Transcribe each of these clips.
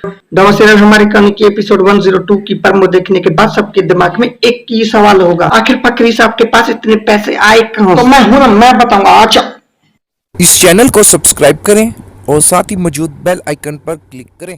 नमस्ते। हमारे कहानी के एपिसोड 102 की प्रमो देखने के बाद सबके दिमाग में एक ही सवाल होगा, आखिर फकरी साहब के पास इतने पैसे आए कहां? तो मैं हूं ना, मैं बताऊंगा। अच्छा, इस चैनल को सब्सक्राइब करें और साथ ही मौजूद बेल आइकन पर क्लिक करें।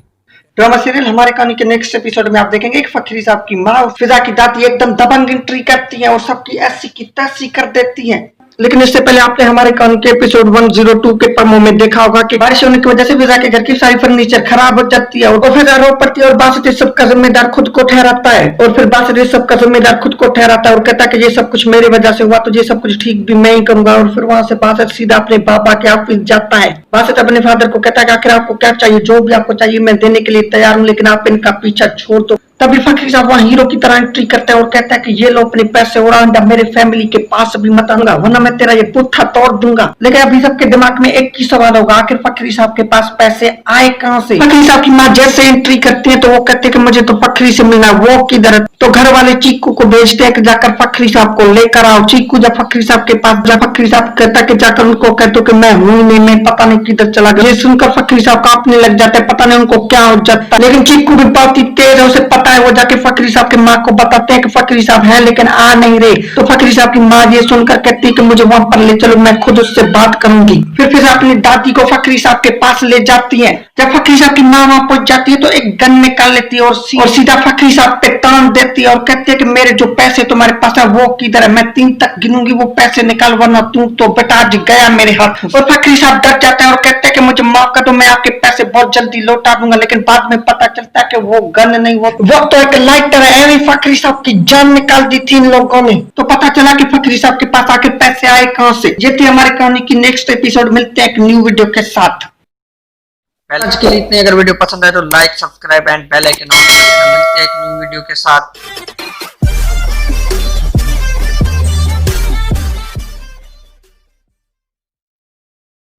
ड्रामा सीरियल हमारे कहानी के नेक्स्ट एपिसोड में आप देखेंगे एक फकरी साहब की माँ फिजा की दादी एकदम दबंग एंट्री करती है और सबकी ऐसी की तैसी कर देती है। लेकिन इससे पहले आपने हमारे कहानी के एपिसोड 102 के प्रमो में देखा होगा कि बारिश होने की वजह से फिजा के घर की सारी फर्नीचर खराब हो जाती है और फिजा रो पड़ती है और बासुदेव सबका जिम्मेदार खुद को ठहराता है। और फिर बासुदेव सबका जिम्मेदार खुद को ठहराता है और कहता है कि ये सब कुछ मेरी वजह से हुआ, तो ये सब कुछ ठीक भी मैं ही करूंगा। और फिर वहां से बासुदेव सीधा अपने पापा के ऑफिस जाता है। बासुदेव अपने फादर को कहता है कि आखिर आपको क्या चाहिए, जो भी आपको चाहिए मैं देने के लिए तैयार हूँ, लेकिन आप इनका पीछा छोड़ दो। तभी फकीर साहब वहां हीरो की तरह एंट्री करता है और कहता है कि ये लो अपने पैसे उड़ाऊंगा, मेरे फैमिली के पास भी मत आऊंगा वरना मैं तेरा ये पुट्ठा तोड़ दूंगा। लेकिन अभी सबके दिमाग में एक ही सवाल होगा, आखिर फकीर साहब के पास पैसे आए कहां से? फकीर साहब की माँ जैसे एंट्री करती है तो वो कहते हैं कि मुझे तो फकीर से मिलना, वो किधर? तो घर वाले चीकू को भेजते हैं कि जाकर फकीर साहब को लेकर आओ। चीकू जब फकीर साहब के पास जा, फकीर साहब कहता है कि जाकर उनको कह दो कि मैं हूं ही नहीं, मैं पता नहीं किधर चला गया। ये सुनकर फकीर साहब कांपने लग जाते हैं, पता नहीं उनको क्या हो जाता है। लेकिन चीकू भी बहुत ही तेज है, उसे पता है। वो जाके फकीर साहब की माँ को बताते हैं कि फकीर साहब हैं लेकिन आ नहीं रहे। तो फकीर साहब की माँ ये सुनकर कहती है कि मुझे वहां पर ले चलो, मैं खुद उससे बात करूंगी। फिर अपनी दादी को फकीर साहब के पास ले जाती है। जब फकीर साहब की माँ वहां पहुंच जाती है तो एक गन निकाल लेती है और सीधा फकीर साहब पे तान देती है और कहती है कि मेरे जो पैसे तुम्हारे पास है वो किधर है? मैं 3 तक गिनूंगी, वो पैसे निकाल वरना तू तो बेटा आज गया मेरे हाथ। और फकीर साहब डर जाते हैं और कहते हैं कि मुझे माफ कर दो, मैं आपके पैसे बहुत जल्दी लौटा दूंगा। लेकिन बाद में पता चलता है कि वो गन नहीं, वो तो एक लाइटर है। फकीर साहब की जान निकाल दी थी इन लोगों ने। तो पता चला कि फकीर साहब के पास आखिर पैसे आए कहां से। ये थी हमारी कहानी की नेक्स्ट एपिसोड। मिलते हैं एक न्यू वीडियो के साथ। आज के लिए इतने। अगर वीडियो पसंद आए तो like, subscribe and bell icon on कर देना। मिलते हैं एक न्यू वीडियो के साथ।